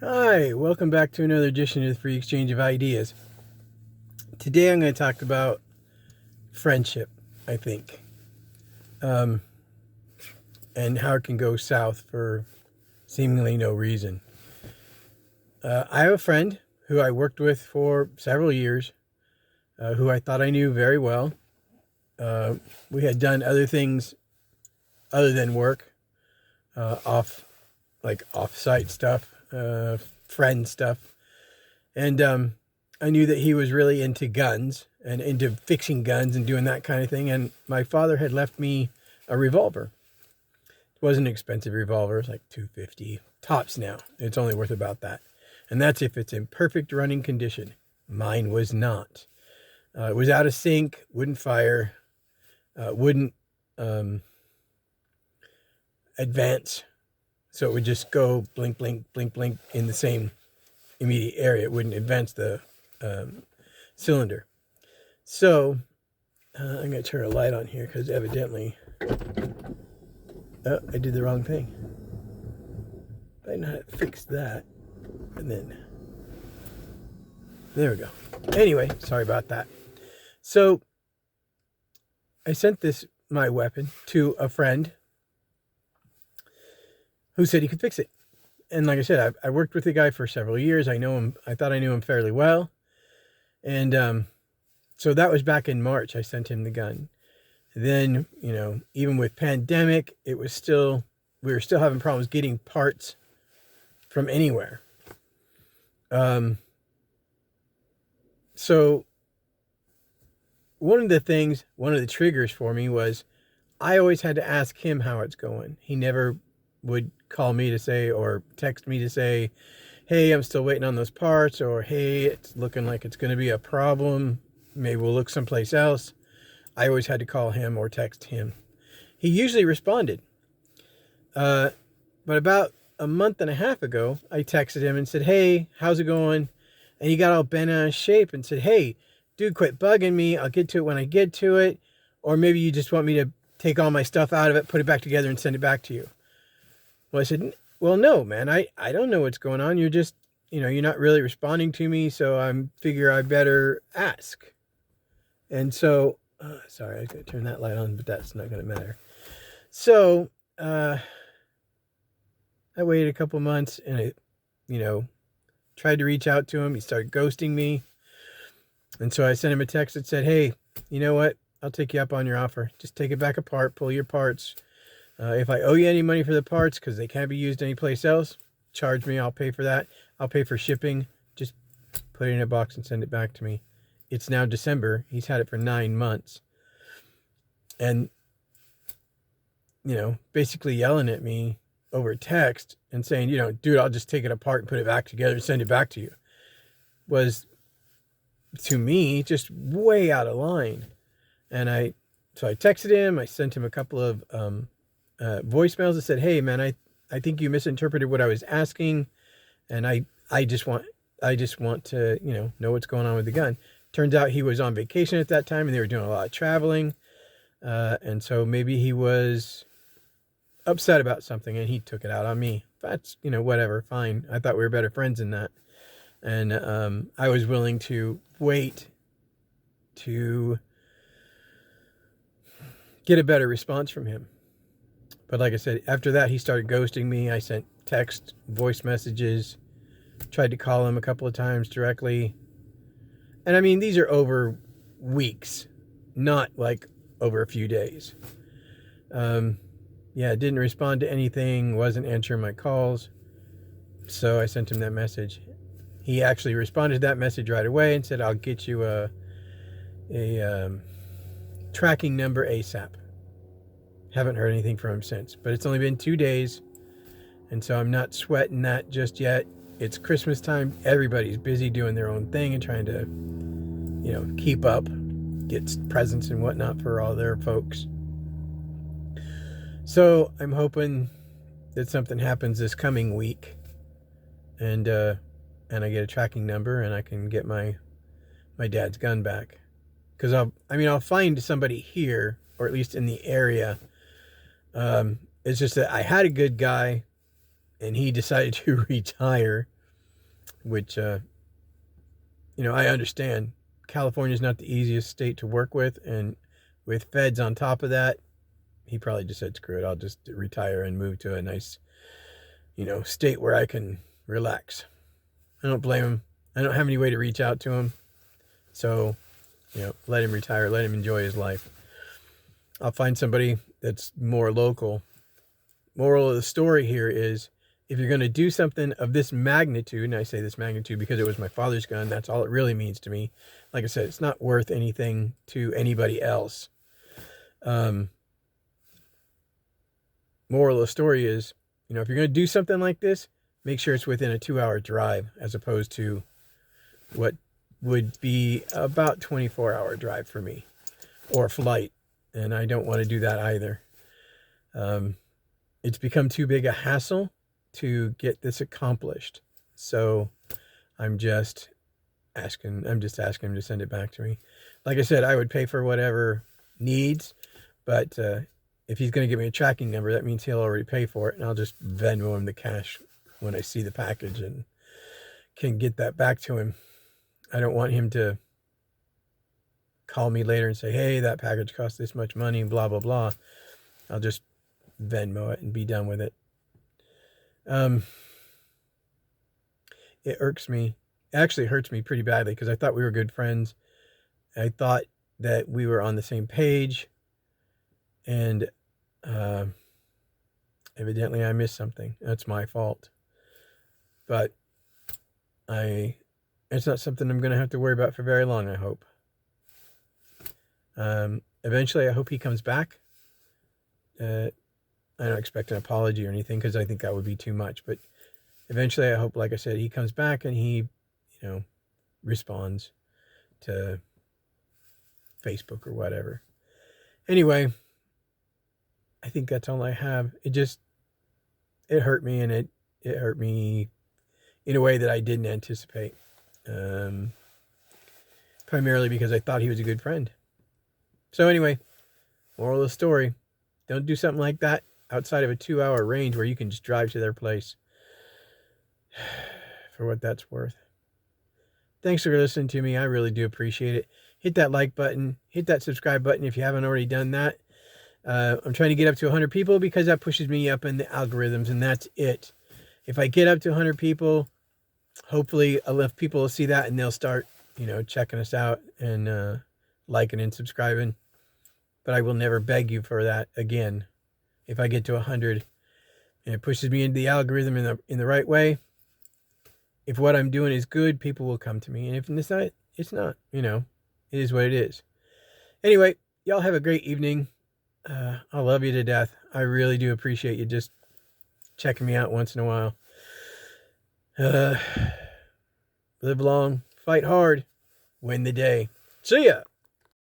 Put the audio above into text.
Hi, welcome back to another edition of the Free Exchange of Ideas. Today I'm going to talk about friendship, I think, um, and how it can go south for seemingly no reason. I have a friend who I worked with for several years, who I thought I knew very well. We had done other things other than work, off-site stuff, friend stuff, and I knew that he was really into guns and into fixing guns and doing that kind of thing. And my father had left me a revolver. It wasn't an expensive revolver. It's like $250 tops now. It's only worth about that. And that's if it's in perfect running condition. Mine was not. It was out of sync, wouldn't fire, wouldn't advance. So it would just go blink, blink, blink, blink in the same immediate area. It wouldn't advance the cylinder. So I'm going to turn a light on here because evidently, I did the wrong thing. I know how to fix that. And then, there we go. Anyway, sorry about that. So I sent my weapon, to a friend who said he could fix it. And like I said, I worked with the guy for several years. I know him. I thought I knew him fairly well. And so that was back in March. I sent him the gun. Then, even with pandemic, we were still having problems getting parts from anywhere. So one of the triggers for me was I always had to ask him how it's going. He never would call me to say, or text me to say, hey, I'm still waiting on those parts, or hey, it's looking like it's going to be a problem. Maybe we'll look someplace else. I always had to call him or text him. He usually responded. But about a month and a half ago, I texted him and said, hey, how's it going? And he got all bent out of shape and said, hey, dude, quit bugging me. I'll get to it when I get to it. Or maybe you just want me to take all my stuff out of it, put it back together, and send it back to you. Well, I said, well, no, man, I don't know what's going on. You're just, you're not really responding to me, so I figure I better ask. And so, sorry, I was going to turn that light on, but that's not going to matter. So, I waited a couple months and I, tried to reach out to him. He started ghosting me. And so I sent him a text that said, hey, you know what? I'll take you up on your offer. Just take it back apart, pull your parts. If I owe you any money for the parts, because they can't be used anyplace else, charge me. I'll pay for that. I'll pay for shipping. Just put it in a box and send it back to me. It's now December. He's had it for 9 months. And, basically yelling at me over text and saying, dude, I'll just take it apart and put it back together and send it back to you, was, to me, just way out of line. And so I texted him. I sent him a couple of voicemails that said, hey, man, I think you misinterpreted what I was asking. And I just want to, know what's going on with the gun. Turns out he was on vacation at that time and they were doing a lot of traveling. And so maybe he was upset about something and he took it out on me. That's, whatever, fine. I thought we were better friends than that. And I was willing to wait to get a better response from him. But like I said, after that, he started ghosting me. I sent text, voice messages, tried to call him a couple of times directly. And I mean, these are over weeks, not like over a few days. Didn't respond to anything, wasn't answering my calls. So I sent him that message. He actually responded to that message right away and said, I'll get you a tracking number ASAP. Haven't heard anything from him since, but it's only been 2 days. And so I'm not sweating that just yet. It's Christmas time. Everybody's busy doing their own thing and trying to, keep up, get presents and whatnot for all their folks. So I'm hoping that something happens this coming week and I get a tracking number and I can get my dad's gun back. Because I'll find somebody here, or at least in the area. It's just that I had a good guy and he decided to retire. which, I understand. California is not the easiest state to work with, and with feds on top of that, he probably just said, screw it, I'll just retire and move to a nice, state where I can relax. I don't blame him. I don't have any way to reach out to him. So, let him retire, let him enjoy his life. I'll find somebody that's more local. Moral of the story here is, if you're going to do something of this magnitude, and I say this magnitude because it was my father's gun, that's all it really means to me. Like I said, it's not worth anything to anybody else. Moral of the story is, if you're going to do something like this, make sure it's within a 2-hour drive, as opposed to what would be about 24-hour drive for me, or flight. And I don't want to do that either. It's become too big a hassle to get this accomplished. So I'm just asking him to send it back to me. Like I said, I would pay for whatever needs, but if he's going to give me a tracking number, that means he'll already pay for it, and I'll just Venmo him the cash when I see the package and can get that back to him. I don't want him to call me later and say, hey, that package cost this much money, blah, blah, blah. I'll just Venmo it and be done with it. It irks me. It actually hurts me pretty badly, because I thought we were good friends. I thought that we were on the same page, and evidently I missed something. That's my fault. But it's not something I'm going to have to worry about for very long, I hope. Eventually, I hope he comes back. I don't expect an apology or anything, because I think that would be too much. But eventually, I hope, like I said, he comes back and he, responds to Facebook or whatever. Anyway, I think that's all I have. It hurt me, and it hurt me in a way that I didn't anticipate. Primarily because I thought he was a good friend. So anyway, moral of the story, don't do something like that outside of a 2-hour range where you can just drive to their place, for what that's worth. Thanks for listening to me. I really do appreciate it. Hit that like button. Hit that subscribe button if you haven't already done that. I'm trying to get up to 100 people, because that pushes me up in the algorithms, and that's it. If I get up to 100 people, hopefully enough people will see that, and they'll start, checking us out and liking and subscribing. But I will never beg you for that again. If I get to 100 and it pushes me into the algorithm in the right way, if what I'm doing is good, people will come to me. And if it's not, it's not. It is what it is. Anyway, y'all have a great evening. I love you to death. I really do appreciate you just checking me out once in a while. Live long, fight hard, win the day. See ya.